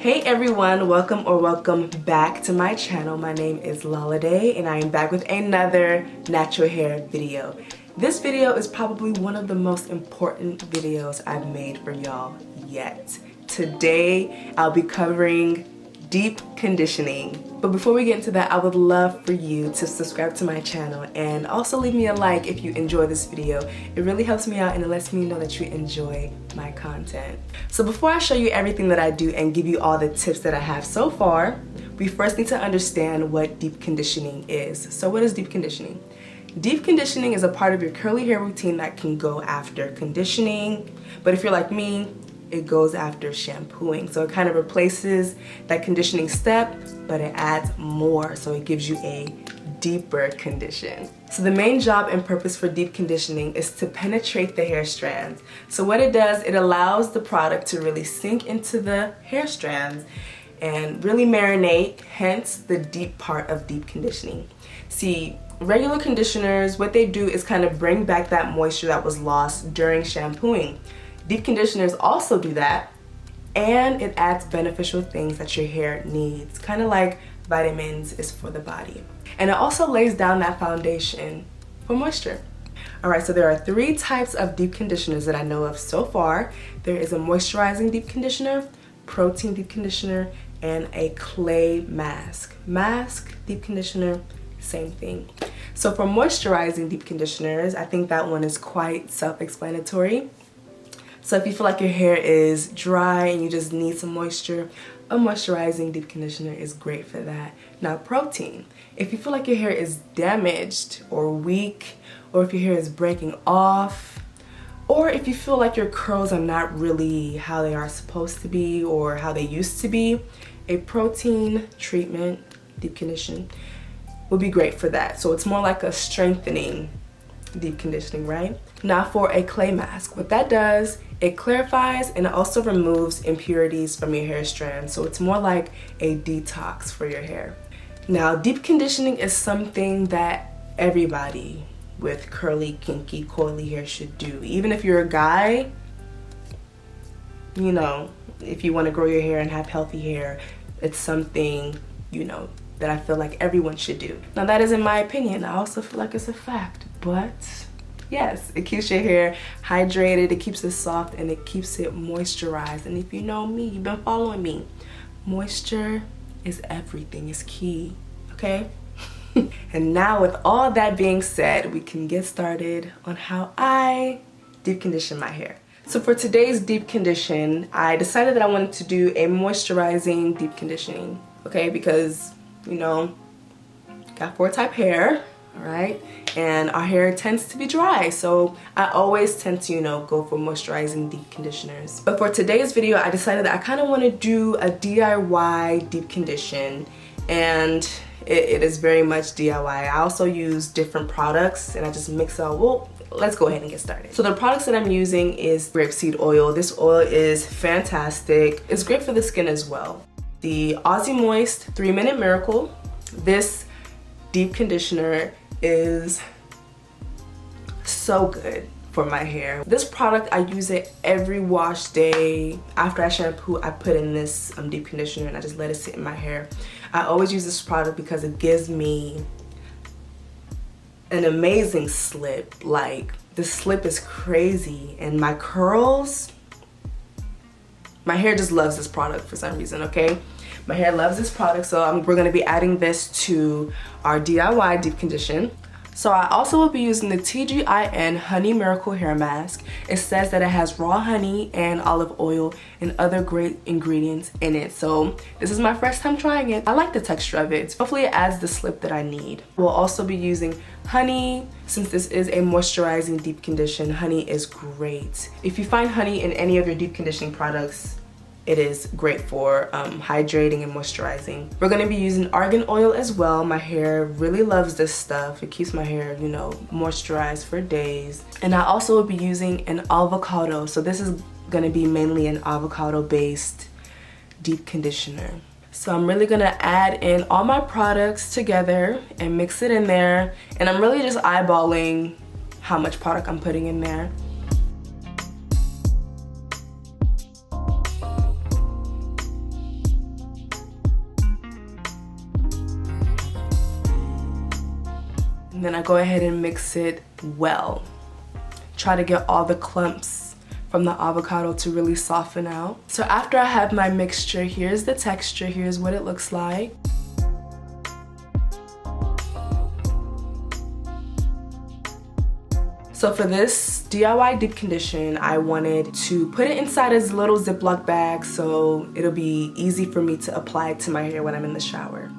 Hey everyone, welcome back to my channel. My name is Laladay and I am back with another natural hair video. This video is probably one of the most important videos I've made for y'all yet. Today I'll be covering deep conditioning. But before we get into that, I would love for you to subscribe to my channel and also leave me a like if you enjoy this video. It really helps me out and it lets me know that you enjoy my content. So before I show you everything that I do and give you all the tips that I have so far, we first need to understand what deep conditioning is. So what is deep conditioning? Deep conditioning is a part of your curly hair routine that can go after conditioning, but if you're like me, it goes after shampooing. So it kind of replaces that conditioning step, but it adds more, so it gives you a deeper condition. So the main job and purpose for deep conditioning is to penetrate the hair strands. So what it does, it allows the product to really sink into the hair strands and really marinate, hence the deep part of deep conditioning. See, regular conditioners, what they do is kind of bring back that moisture that was lost during shampooing. Deep conditioners also do that, and it adds beneficial things that your hair needs, kind of like vitamins is for the body. And it also lays down that foundation for moisture. Alright, so there are 3 types of deep conditioners that I know of so far. There is a moisturizing deep conditioner, protein deep conditioner, and a clay mask. Mask, deep conditioner, same thing. So for moisturizing deep conditioners, I think that one is quite self-explanatory. So if you feel like your hair is dry and you just need some moisture, a moisturizing deep conditioner is great for that. Now protein, if you feel like your hair is damaged or weak, or if your hair is breaking off, or if you feel like your curls are not really how they are supposed to be or how they used to be, a protein treatment, deep condition, would be great for that. So it's more like a strengthening deep conditioning, right? Now for a clay mask, what that does, it clarifies and it also removes impurities from your hair strand. So it's more like a detox for your hair. Now deep conditioning is something that everybody with curly, kinky, coily hair should do. Even if you're a guy, you know, if you want to grow your hair and have healthy hair, it's something, you know, that I feel like everyone should do. Now that is in my opinion. I also feel like it's a fact, but yes, it keeps your hair hydrated, it keeps it soft, and it keeps it moisturized. And if you know me, you've been following me, moisture is everything, it's key, okay? And now with all that being said, we can get started on how I deep condition my hair. So for today's deep condition, I decided that I wanted to do a moisturizing deep conditioning, okay? Because, you know, got 4 type hair, all right? And our hair tends to be dry, so I always tend to, you know, go for moisturizing deep conditioners. But for today's video, I decided that I kind of want to do a DIY deep condition, and it is very much DIY. I also use different products and I just mix it all. Well, let's go ahead and get started. So the products that I'm using is grapeseed oil. This oil is fantastic. It's great for the skin as well. The Aussie Moist 3-Minute Miracle. This deep conditioner is so good for my hair. This product, I use it every wash day. After I shampoo, I put in this deep conditioner and I just let it sit in my hair. I always use this product because it gives me an amazing slip. Like, the slip is crazy, and my curls, my hair just loves this product for some reason, okay? My hair loves this product, so we're gonna be adding this to our DIY deep condition. So I also will be using the TGIN Honey Miracle Hair Mask. It says that it has raw honey and olive oil and other great ingredients in it. So this is my first time trying it. I like the texture of it. Hopefully it adds the slip that I need. We'll also be using honey. Since this is a moisturizing deep condition, honey is great. If you find honey in any of your deep conditioning products, it is great for hydrating and moisturizing. We're gonna be using argan oil as well. My hair really loves this stuff. It keeps my hair, you know, moisturized for days. And I also will be using an avocado. So this is gonna be mainly an avocado based deep conditioner. So I'm really gonna add in all my products together and mix it in there. And I'm really just eyeballing how much product I'm putting in there. Then I go ahead and mix it well. Try to get all the clumps from the avocado to really soften out. So after I have my mixture, here's the texture, here's what it looks like. So for this DIY deep condition, I wanted to put it inside a little Ziploc bag so it'll be easy for me to apply it to my hair when I'm in the shower.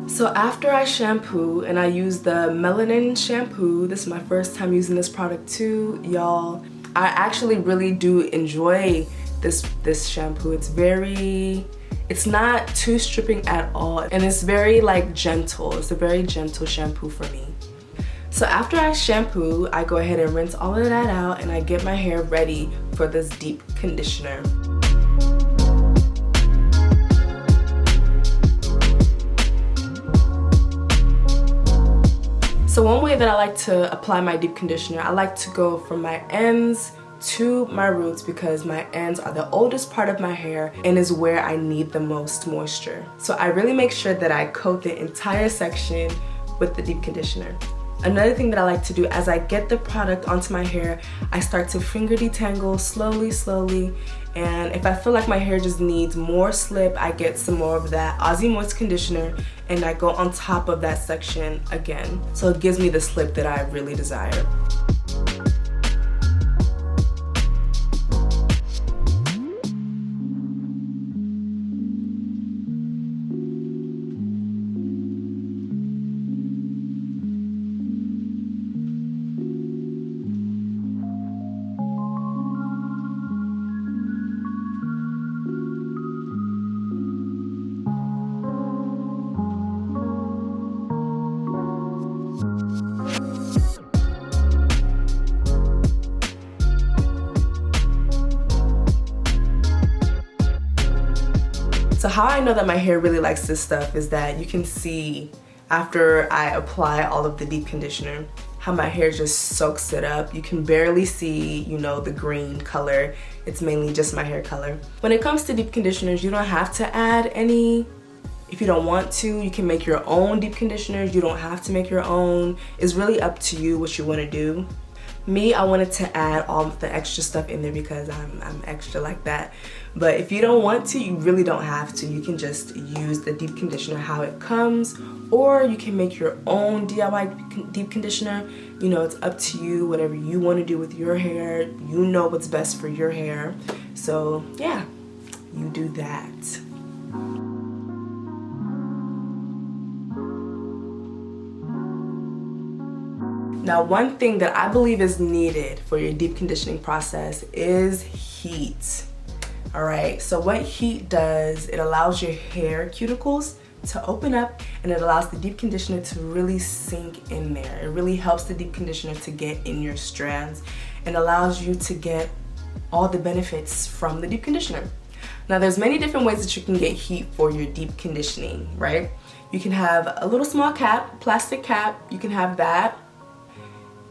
So after I shampoo, and I use the melanin shampoo, this is my first time using this product too, y'all. I actually really do enjoy this shampoo. It's not too stripping at all, and it's very like gentle. It's a very gentle shampoo for me. So after I shampoo, I go ahead and rinse all of that out, and I get my hair ready for this deep conditioner. So one way that I like to apply my deep conditioner, I like to go from my ends to my roots because my ends are the oldest part of my hair and is where I need the most moisture. So I really make sure that I coat the entire section with the deep conditioner. Another thing that I like to do as I get the product onto my hair, I start to finger detangle slowly, and if I feel like my hair just needs more slip, I get some more of that Aussie Moist conditioner and I go on top of that section again. So it gives me the slip that I really desire. So how I know that my hair really likes this stuff is that you can see after I apply all of the deep conditioner how my hair just soaks it up. You can barely see, you know, the green color. It's mainly just my hair color. When it comes to deep conditioners, you don't have to add any. If you don't want to, you can make your own deep conditioners. You don't have to make your own. It's really up to you what you want to do. Me, I wanted to add all of the extra stuff in there because I'm extra like that. But if you don't want to, you really don't have to. You can just use the deep conditioner how it comes, or you can make your own DIY deep conditioner. You know, it's up to you, whatever you want to do with your hair. You know what's best for your hair. So yeah, you do that. Now, one thing that I believe is needed for your deep conditioning process is heat. All right, so what heat does, it allows your hair cuticles to open up and it allows the deep conditioner to really sink in there. It really helps the deep conditioner to get in your strands and allows you to get all the benefits from the deep conditioner. Now, there's many different ways that you can get heat for your deep conditioning, right? You can have a little small cap, plastic cap, you can have that.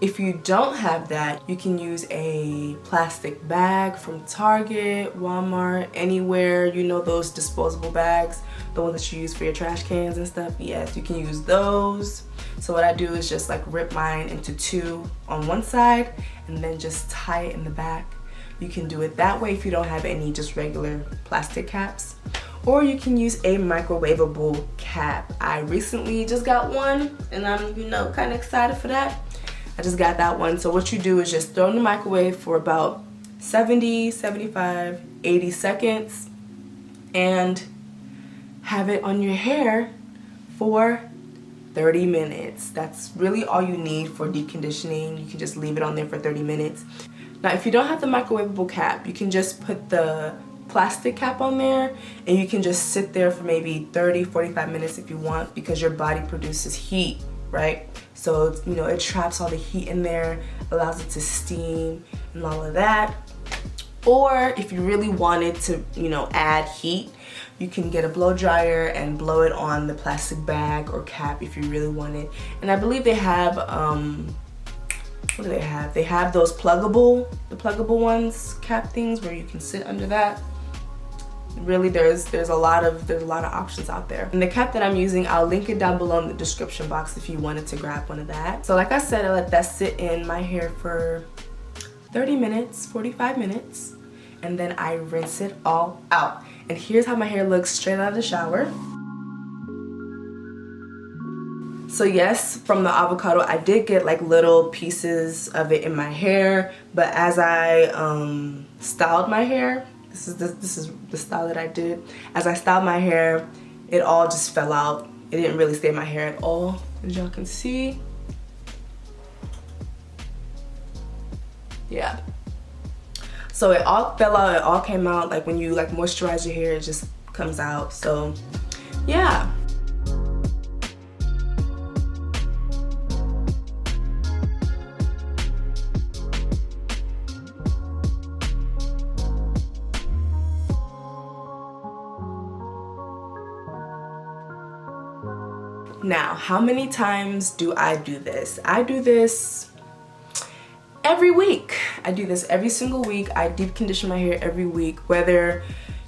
If you don't have that, you can use a plastic bag from Target, Walmart, anywhere. You know, those disposable bags, the ones that you use for your trash cans and stuff. Yes, you can use those. So what I do is just like rip mine into two on one side and then just tie it in the back. You can do it that way if you don't have any just regular plastic caps. Or you can use a microwavable cap. I recently just got one and I'm, you know, kind of excited for that. I just got that one. So what you do is just throw it in the microwave for about 70, 75, 80 seconds and have it on your hair for 30 minutes. That's really all you need for deep conditioning. You can just leave it on there for 30 minutes. Now, if you don't have the microwavable cap, you can just put the plastic cap on there and you can just sit there for maybe 30, 45 minutes if you want, because your body produces heat, right? So, you know, it traps all the heat in there, allows it to steam and all of that. Or if you really wanted to, you know, add heat, you can get a blow dryer and blow it on the plastic bag or cap if you really want it. And I believe they have, what do they have? They have those the pluggable ones, cap things where you can sit under that. Really, there's a lot of options out there. And the cap that I'm using, I'll link it down below in the description box if you wanted to grab one of that. So like I said, I let that sit in my hair for 30 minutes, 45 minutes, and then I rinse it all out. And here's how my hair looks straight out of the shower. So yes, from the avocado, I did get like little pieces of it in my hair, but as I styled my hair, this is the style that I did. As I styled my hair, it all just fell out. It didn't really stay in my hair at all, as y'all can see. Yeah. So it all fell out, it all came out. Like when you like moisturize your hair, it just comes out. So yeah. Now, how many times do I do this? I do this every week. I do this every single week. I deep condition my hair every week, whether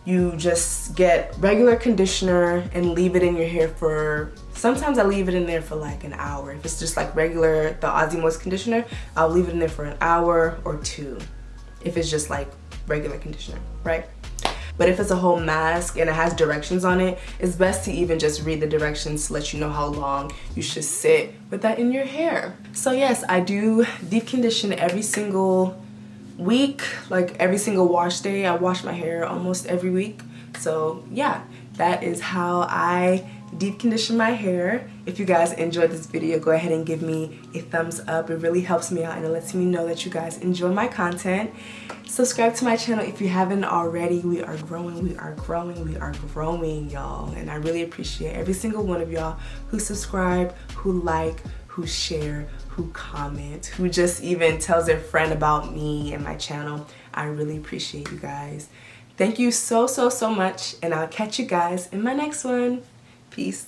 you just get regular conditioner and leave it in your hair for, sometimes I leave it in there for like an hour. If it's just like regular, the Aussie Moist conditioner, I'll leave it in there for an hour or two. If it's just like regular conditioner, right? But if it's a whole mask and it has directions on it, it's best to even just read the directions to let you know how long you should sit with that in your hair. So yes, I do deep condition every single week, like every single wash day. I wash my hair almost every week. So yeah, that is how I deep condition my hair. If you guys enjoyed this video, go ahead and give me a thumbs up. It really helps me out and it lets me know that you guys enjoy my content. Subscribe to my channel if you haven't already. We are growing, we are growing, we are growing, y'all. And I really appreciate every single one of y'all who subscribe, who like, who share, who comment, who just even tells their friend about me and my channel. I really appreciate you guys. Thank you so much, and I'll catch you guys in my next one. Peace.